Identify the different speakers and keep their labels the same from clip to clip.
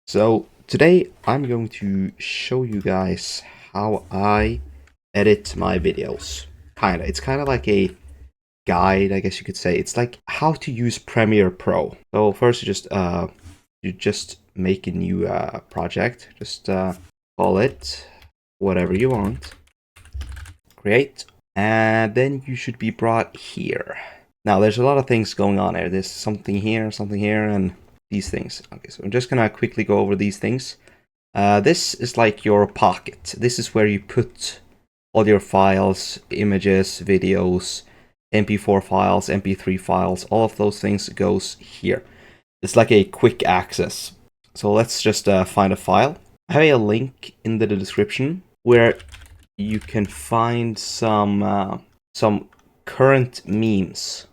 Speaker 1: So today I'm going to show you guys how I edit my videos. It's kind of like a guide, I guess you could say. It's like how to use Premiere Pro. So first you just make a new project. Just call it whatever you want. Create, and then you should be brought here. Now there's a lot of things going on here. There's something here, and these things. Okay, so I'm just gonna quickly go over these things. This is like your pocket. This is where you put all your files, images, videos, MP4 files, MP3 files, all of those things goes here. It's like a quick access. So let's just find a file. I have a link in the description where you can find some current memes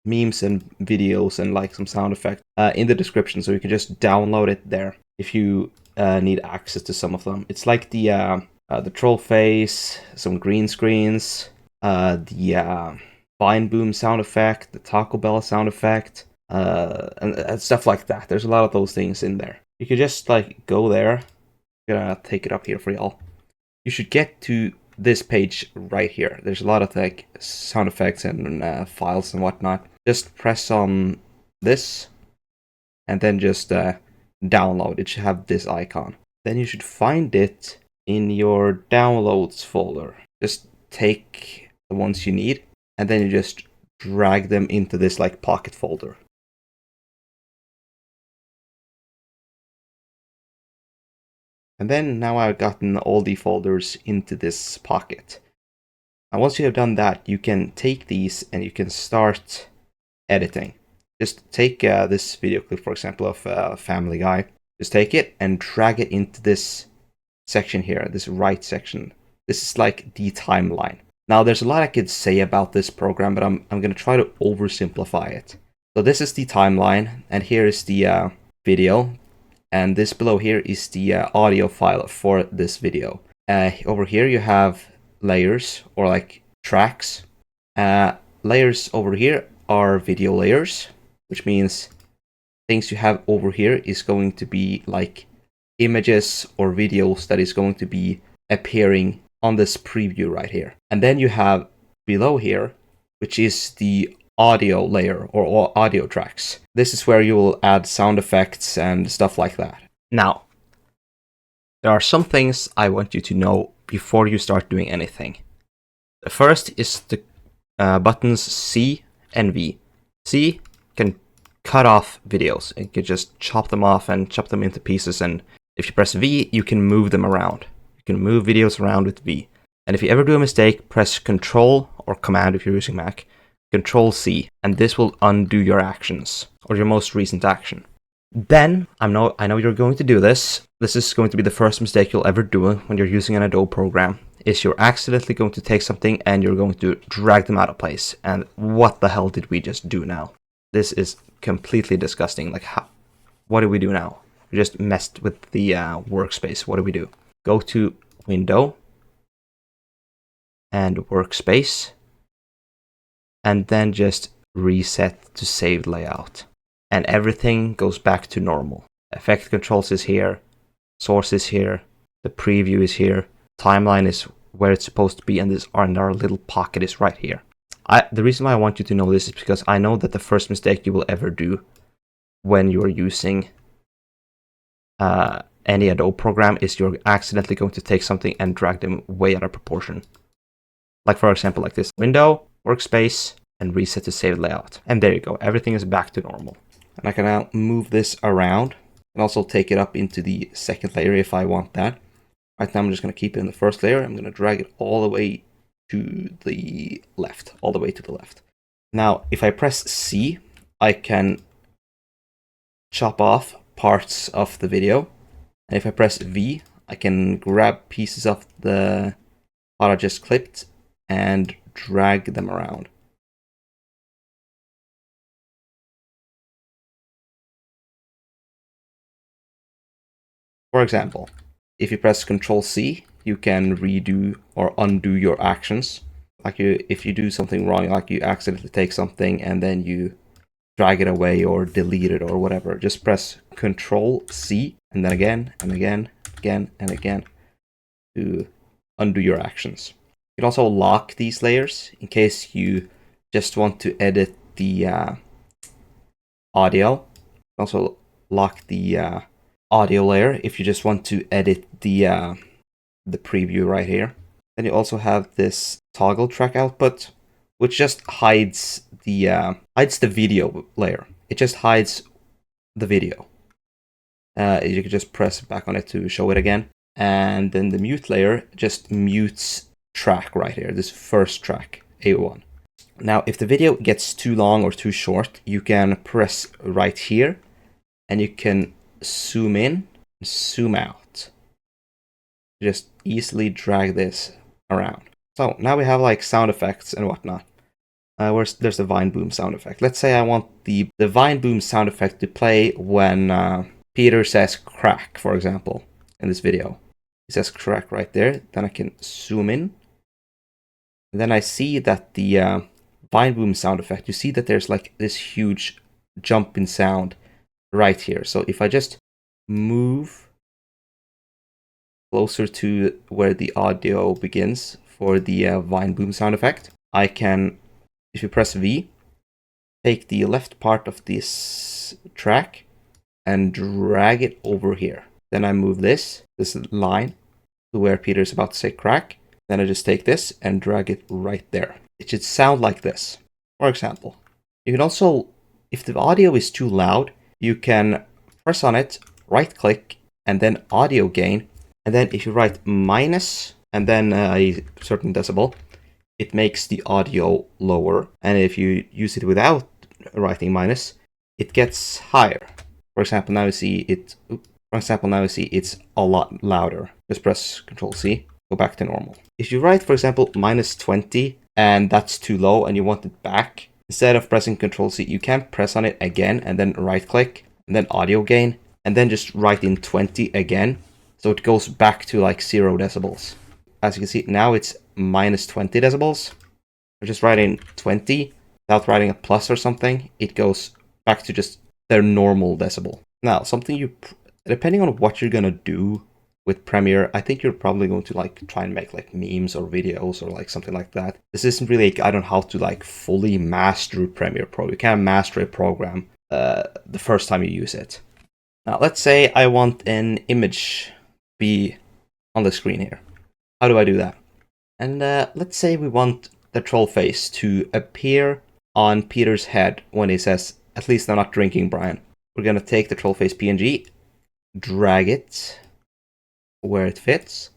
Speaker 1: and videos and like some sound effects in the description, so you can just download it there if you need access to some of them. It's like the troll face, some green screens, the Vine boom sound effect, the Taco Bell sound effect, and stuff like that. There's a lot of those things in there. You could just like go there. I'm gonna take it up here for y'all. You should get to this page right here. There's a lot of like sound effects and files and whatnot. Just press on this and then just download. It should have this icon. Then you should find it in your downloads folder. Just take the ones you need and then you just drag them into this like pocket folder. And then now I've gotten all the folders into this pocket. Now once you have done that, you can take these and you can start editing. Just take this video clip, for example, of Family Guy. Just take it and drag it into this section here, this right section. This is like the timeline. Now there's a lot I could say about this program, but I'm going to try to oversimplify it. So this is the timeline, and here is the video. And this below here is the audio file for this video. Over here you have layers or like tracks. Layers over here are video layers, which means things you have over here is going to be like images or videos that is going to be appearing on this preview right here. And then you have below here, which is the audio layer or audio tracks. This is where you will add sound effects and stuff like that. Now, there are some things I want you to know before you start doing anything. The first is the buttons C and V. C can cut off videos. You can just chop them off and chop them into pieces, and if you press V, you can move them around. You can move videos around with V. And if you ever do a mistake, press Control or Command if you're using Mac. Control C, and this will undo your actions, or your most recent action. Then, I know you're going to do this. This is going to be the first mistake you'll ever do when you're using an Adobe program, is you're accidentally going to take something and you're going to drag them out of place. And what the hell did we just do now? This is completely disgusting. Like, what do we do now? We just messed with the workspace. What do we do? Go to Window and Workspace, and then just reset to saved layout. And everything goes back to normal. Effect controls is here, source is here, the preview is here, timeline is where it's supposed to be, and our little pocket is right here. The reason why I want you to know this is because I know that the first mistake you will ever do when you're using any Adobe program is you're accidentally going to take something and drag them way out of proportion. Like for example, like this. Window, Workspace, and reset to save layout. And there you go, everything is back to normal. And I can now move this around and also take it up into the second layer if I want that. Right now I'm just going to keep it in the first layer. I'm going to drag it all the way to the left, Now, if I press C, I can chop off parts of the video. And if I press V, I can grab pieces of the what I just clipped and drag them around. For example, if you press Ctrl C, you can redo or undo your actions. Like if you do something wrong, like you accidentally take something and then you drag it away or delete it or whatever. Just press Control C and then again and again, again and again to undo your actions. You can also lock these layers in case you just want to edit the audio. Also lock the audio layer if you just want to edit the preview right here. Then you also have this toggle track output, which just hides the video layer. It just hides the video. You can just press back on it to show it again. And then the mute layer just mutes track right here, this first track, A1. Now, if the video gets too long or too short, you can press right here and you can zoom in and zoom out. Just easily drag this around. So now we have like sound effects and whatnot. There's the Vine Boom sound effect. Let's say I want the Vine Boom sound effect to play when Peter says crack, for example, in this video. He says crack right there. Then I can zoom in. And then I see that the Vine Boom sound effect, you see that there's like this huge jump in sound right here. So if I just move closer to where the audio begins for the Vine Boom sound effect, I can, if you press V, take the left part of this track and drag it over here. Then I move this line to where Peter's about to say crack. Then I just take this and drag it right there. It should sound like this. For example, you can also, if the audio is too loud, you can press on it, right click, and then audio gain. And then if you write minus and then a certain decibel, it makes the audio lower. And if you use it without writing minus, it gets higher. For example, now you see it. It's a lot louder. Just press Control C, go back to normal. If you write, for example, minus 20 and that's too low and you want it back, instead of pressing Control C, you can press on it again and then right click and then audio gain and then just write in 20 again. So it goes back to like 0 decibels. As you can see, now it's minus 20 decibels. I just write in 20 without writing a plus or something. It goes back to just their normal decibel. Now, depending on what you're gonna do with Premiere, I think you're probably going to like try and make like memes or videos or like something like that. This isn't really a guide on how to like fully master Premiere Pro. You can't master a program the first time you use it. Now, let's say I want an image be on the screen here. How do I do that? And let's say we want the troll face to appear on Peter's head when he says, "At least I'm not drinking, Brian." We're gonna take the troll face PNG, drag it where it fits.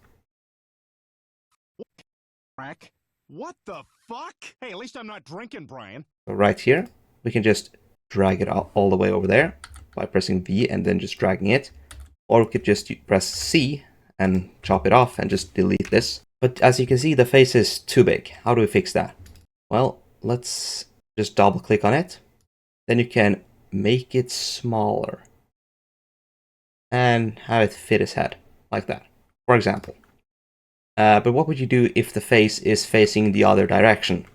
Speaker 2: Crack? What the fuck? Hey, at least I'm not drinking, Brian.
Speaker 1: So right here, we can just drag it all the way over there by pressing V and then just dragging it. Or we could just press C and chop it off and just delete this. But as you can see, the face is too big. How do we fix that? Well, let's just double click on it. Then you can make it smaller and have it fit his head like that, for example. But what would you do if the face is facing the other direction?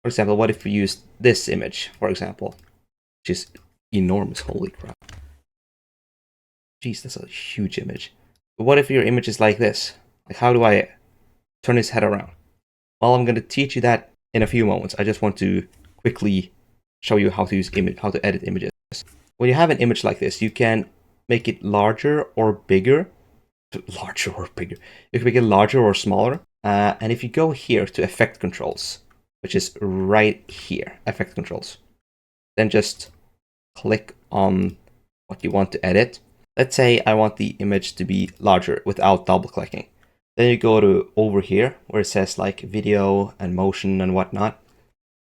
Speaker 1: For example, what if we use this image, for example, which is enormous, holy crap. Jeez, that's a huge image. But what if your image is like this? Like, how do I turn his head around? Well, I'm going to teach you that in a few moments. I just want to quickly show you how to edit images. When you have an image like this, you can make it larger or bigger. Larger or bigger. You can make it larger or smaller. And if you go here to Effect Controls, which is right here, Effect Controls, then just click on what you want to edit. Let's say I want the image to be larger without double clicking. Then you go to over here where it says like video and motion and whatnot.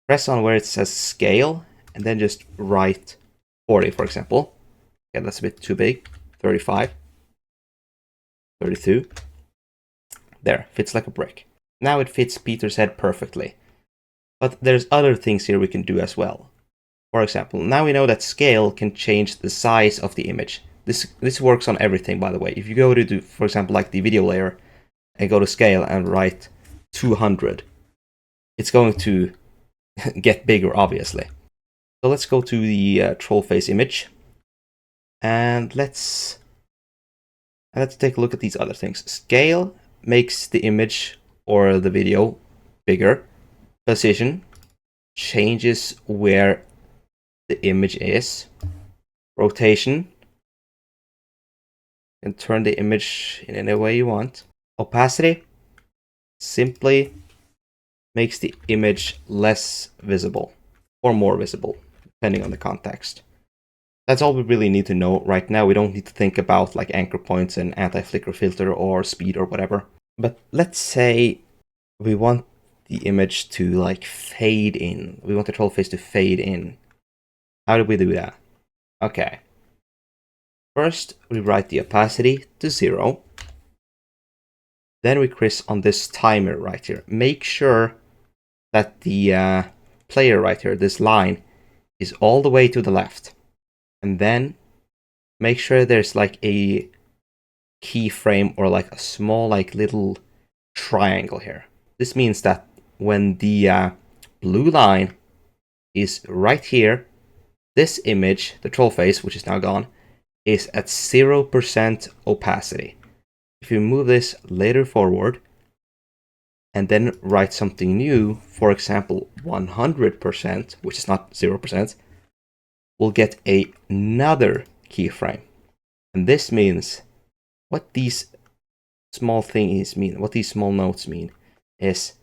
Speaker 1: Press on where it says scale and then just write 40, for example. Okay, that's a bit too big. 35. 32. There, fits like a brick. Now it fits Peter's head perfectly. But there's other things here we can do as well. For example, now we know that scale can change the size of the image. This works on everything, by the way. If you go to do, for example, like the video layer and go to scale and write 200, it's going to get bigger, obviously. So let's go to the troll face image, and let's take a look at these other things. Scale makes the image or the video bigger. Position changes where the image is. Rotation, you can turn the image in any way you want. Opacity simply makes the image less visible or more visible, depending on the context. That's all we really need to know right now. We don't need to think about like anchor points and anti-flicker filter or speed or whatever. But let's say we want the image to like fade in. We want the troll face to fade in. How do we do that? Okay. First, we write the opacity to 0. Then we press on this timer right here. Make sure that the player right here, this line, is all the way to the left. And then make sure there's like a keyframe or like a small like little triangle here. This means that when the blue line is right here, this image, the troll face, which is now gone, is at 0% opacity. If you move this later forward and then write something new, for example 100%, which is not 0%, we'll get another keyframe. And this means what these small things mean, what these small notes mean, is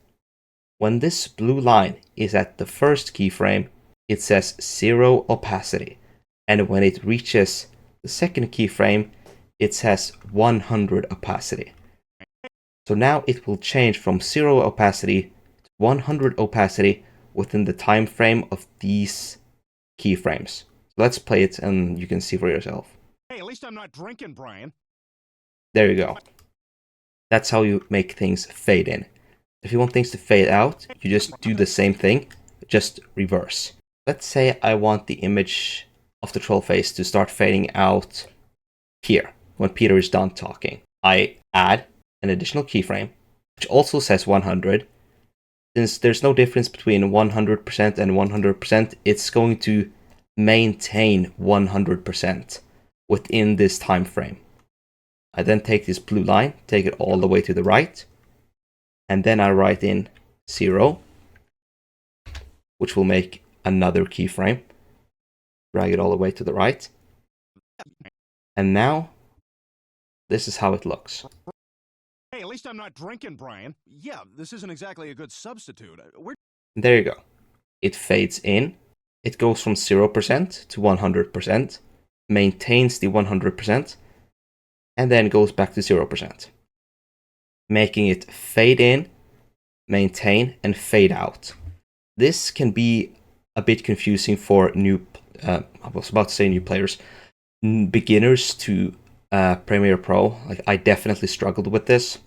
Speaker 1: when this blue line is at the first keyframe, it says 0 opacity. And when it reaches the second keyframe, it says 100 opacity. So now it will change from 0 opacity to 100 opacity within the time frame of these keyframes. So let's play it and you can see for yourself.
Speaker 2: Hey, at least I'm not drinking, Brian.
Speaker 1: There you go. That's how you make things fade in. If you want things to fade out, you just do the same thing, just reverse. Let's say I want the image of the troll face to start fading out here when Peter is done talking. I add an additional keyframe, which also says 100. Since there's no difference between 100% and 100%, it's going to maintain 100% within this time frame. I then take this blue line, take it all the way to the right, and then I write in 0, which will make another keyframe. Drag it all the way to the right. And now, this is how it looks.
Speaker 2: Hey, at least I'm not drinking, Brian. Yeah, this isn't exactly a good substitute.
Speaker 1: There you go. It fades in. It goes from 0% to 100%, maintains the 100%, and then goes back to 0%. Making it fade in, maintain, and fade out. This can be a bit confusing for I was about to say new players, beginners to Premiere Pro. Like I definitely struggled with this.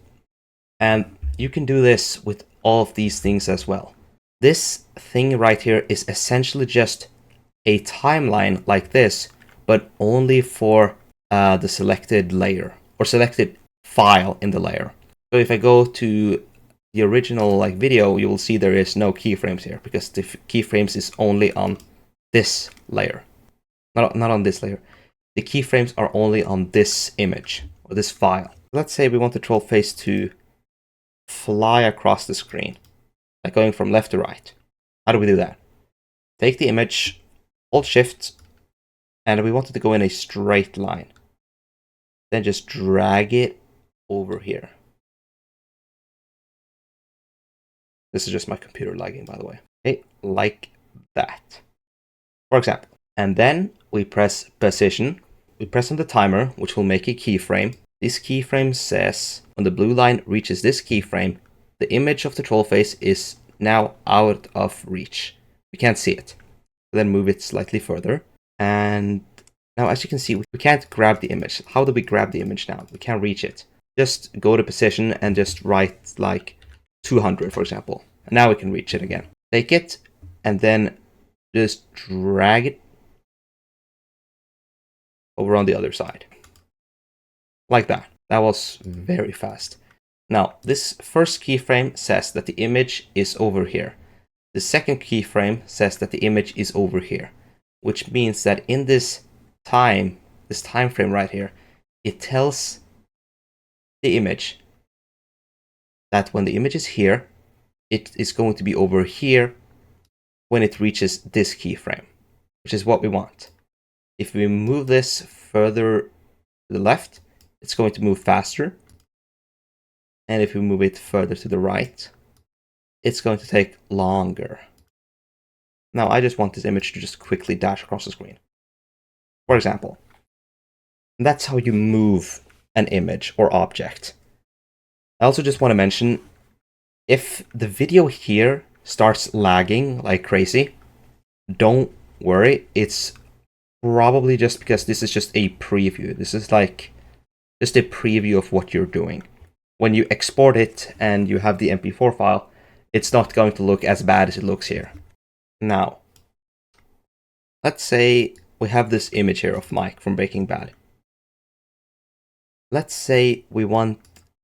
Speaker 1: And you can do this with all of these things as well. This thing right here is essentially just a timeline like this, but only for the selected layer or selected file in the layer. So if I go to the original like video, you will see there is no keyframes here because the keyframes is only on this layer, not on this layer. The keyframes are only on this image or this file. Let's say we want the troll face to fly across the screen, like going from left to right. How do we do that? Take the image, hold shift, and we want it to go in a straight line. Then just drag it over here. This is just my computer lagging, by the way. Okay, like that, for example. And then we press position. We press on the timer, which will make a keyframe. This keyframe says when the blue line reaches this keyframe, the image of the troll face is now out of reach. We can't see it. Then move it slightly further. And now as you can see, we can't grab the image. How do we grab the image now? We can't reach it. Just go to position and just write like 200, for example. And now we can reach it again. Take it and then just drag it over on the other side. Like that. That was very fast. Now, this first keyframe says that the image is over here. The second keyframe says that the image is over here, which means that in this time frame right here, it tells the image that when the image is here, it is going to be over here when it reaches this keyframe, which is what we want. If we move this further to the left, it's going to move faster. And if we move it further to the right, it's going to take longer. Now, I just want this image to just quickly dash across the screen, for example. And that's how you move an image or object. I also just want to mention, if the video here starts lagging like crazy, don't worry. It's probably just because this is just a preview. This is like just a preview of what you're doing. When you export it and you have the MP4 file, it's not going to look as bad as it looks here. Now, let's say we have this image here of Mike from Breaking Bad. Let's say we want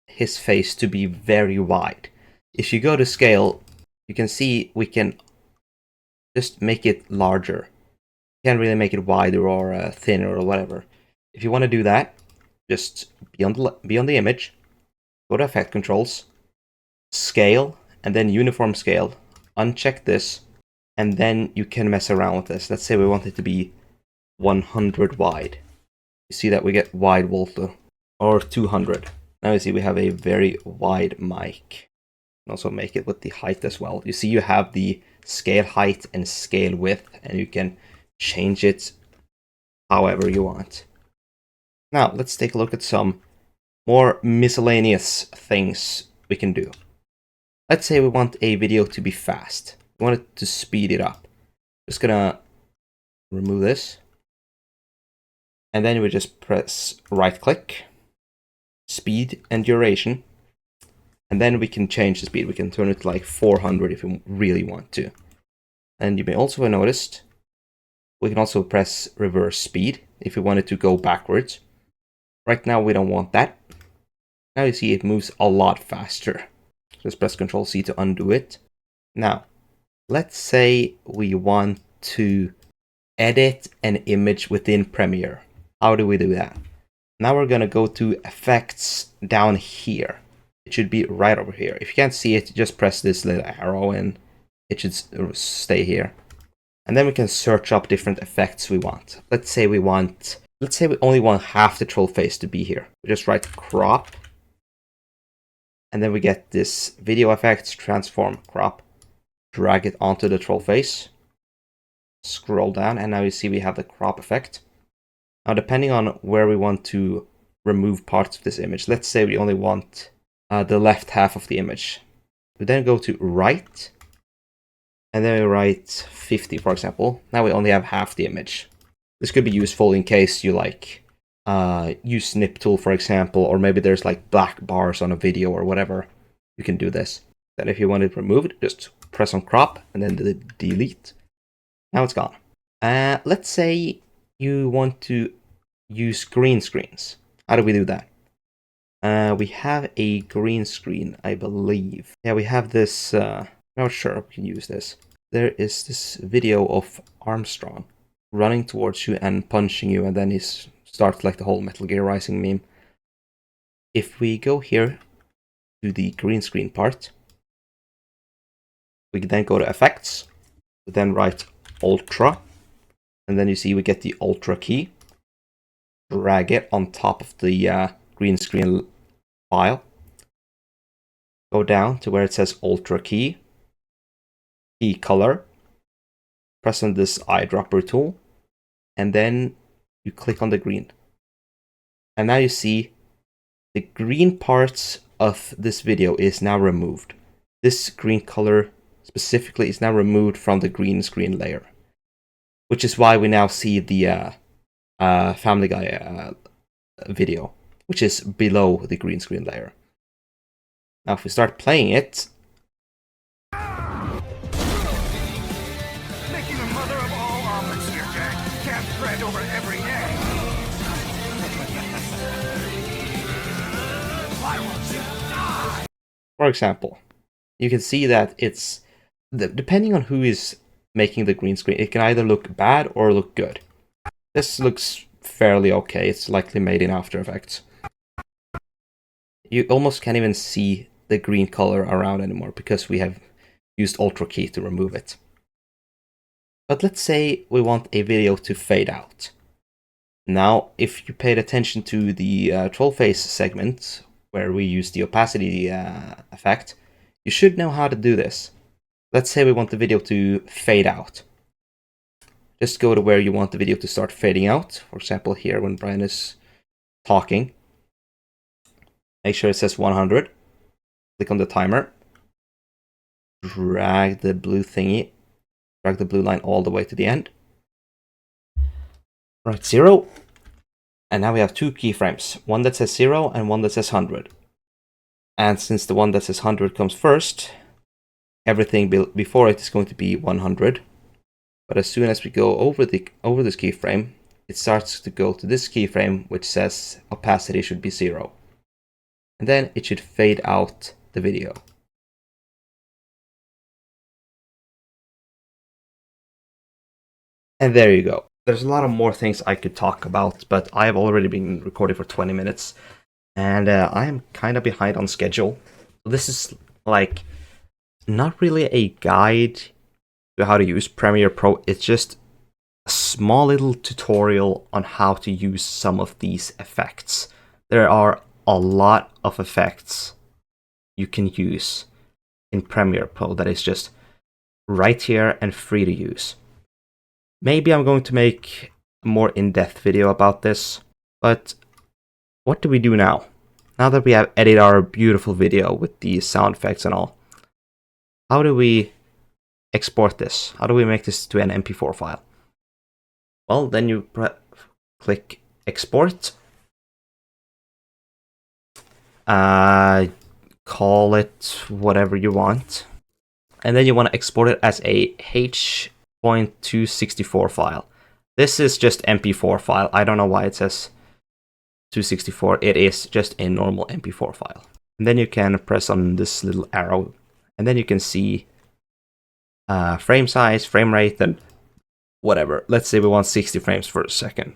Speaker 1: his face to be very wide. If you go to scale, you can see we can just make it larger. You can't really make it wider or thinner or whatever. If you want to do that, just be on the image, go to Effect Controls, Scale, and then Uniform Scale. Uncheck this, and then you can mess around with this. Let's say we want it to be 100 wide. You see that we get wide Volto, or 200. Now you see we have a very wide mic. And also make it with the height as well. You see you have the scale height and scale width, and you can change it however you want. Now let's take a look at some more miscellaneous things we can do. Let's say we want a video to be fast. We want it to speed it up. Just gonna remove this. And then we just press right click, speed and duration. And then we can change the speed. We can turn it to like 400 if we really want to. And you may also have noticed, we can also press reverse speed if we want it to go backwards. Right now we don't want that. Now you see it moves a lot faster. Just press Ctrl C to undo it. Now, let's say we want to edit an image within Premiere. How do we do that? Now we're gonna go to Effects down here. It should be right over here. If you can't see it, just press this little arrow and it should stay here. And then we can search up different effects we want. Let's say we only want half the troll face to be here. We just write crop. And then we get this video effects, transform, crop. Drag it onto the troll face. Scroll down, and now you see we have the crop effect. Now, depending on where we want to remove parts of this image, let's say we only want the left half of the image. We then go to right, and then we write 50, for example. Now we only have half the image. This could be useful in case you use snip tool, for example, or maybe there's like black bars on a video or whatever. You can do this. Then if you want it removed, just press on crop and then delete. Now it's gone. Let's say you want to use green screens. How do we do that? We have a green screen, I believe. Yeah, we have this. I'm not sure we can use this. There is this video of Armstrong running towards you and punching you, and then he starts like the whole Metal Gear Rising meme. If we go here to the green screen part, we can then go to Effects, then write Ultra, and then you see we get the Ultra key. Drag it on top of the green screen file. Go down to where it says Ultra key, key color, press on this eyedropper tool, and then you click on the green. And now you see the green parts of this video is now removed. This green color specifically is now removed from the green screen layer, which is why we now see the Family Guy video, which is below the green screen layer. Now if we start playing it,
Speaker 2: Making a mother of all omelets here, Jack. Can't spread over every egg. Why won't you die?
Speaker 1: for example, you can see that it's depending on who is making the green screen, it can either look bad or look good. This looks fairly okay. It's likely made in After Effects. You almost can't even see the green color around anymore because we have used Ultra Key to remove it. But let's say we want a video to fade out. Now, if you paid attention to the troll face segment, where we use the opacity effect, you should know how to do this. Let's say we want the video to fade out. Just go to where you want the video to start fading out. For example, here when Brian is talking. Make sure it says 100. Click on the timer. Drag the blue thingy. Drag the blue line all the way to the end. Right, 0. And now we have two keyframes. One that says 0 and one that says 100. And since the one that says 100 comes first, everything before it is going to be 100. But as soon as we go over this keyframe, it starts to go to this keyframe, which says opacity should be 0. And then it should fade out the video. And there you go. There's a lot of more things I could talk about, but I have already been recording for 20 minutes. And I am kind of behind on schedule. This is like not really a guide to how to use Premiere Pro. It's just a small little tutorial on how to use some of these effects. There are a lot of effects you can use in Premiere Pro that is just right here and free to use. Maybe I'm going to make a more in-depth video about this, but what do we do now? Now that we have edited our beautiful video with the sound effects and all, how do we export this? How do we make this to an MP4 file? Well, then you click Export. Call it whatever you want. And then you want to export it as a H.264 file. This is just MP4 file. I don't know why it says 264. It is just a normal MP4 file. And then you can press on this little arrow, and then you can see frame size, frame rate, and whatever. Let's say we want 60 frames per second.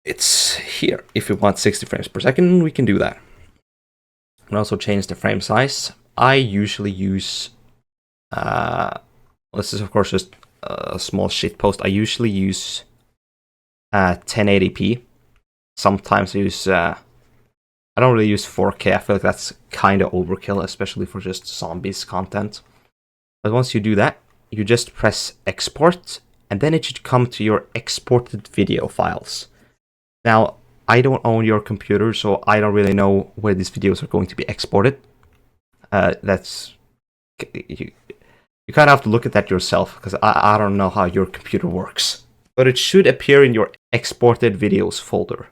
Speaker 1: It's here. If we want 60 frames per second, we can do that. We can also change the frame size. I usually use, this is of course just a small shit post. I usually use 1080p. Sometimes I use, I don't really use 4K. I feel like that's kind of overkill, especially for just zombies content. But once you do that, you just press export, and then it should come to your exported video files. Now, I don't own your computer, so I don't really know where these videos are going to be exported. You kind of have to look at that yourself, because I don't know how your computer works. But it should appear in your exported videos folder.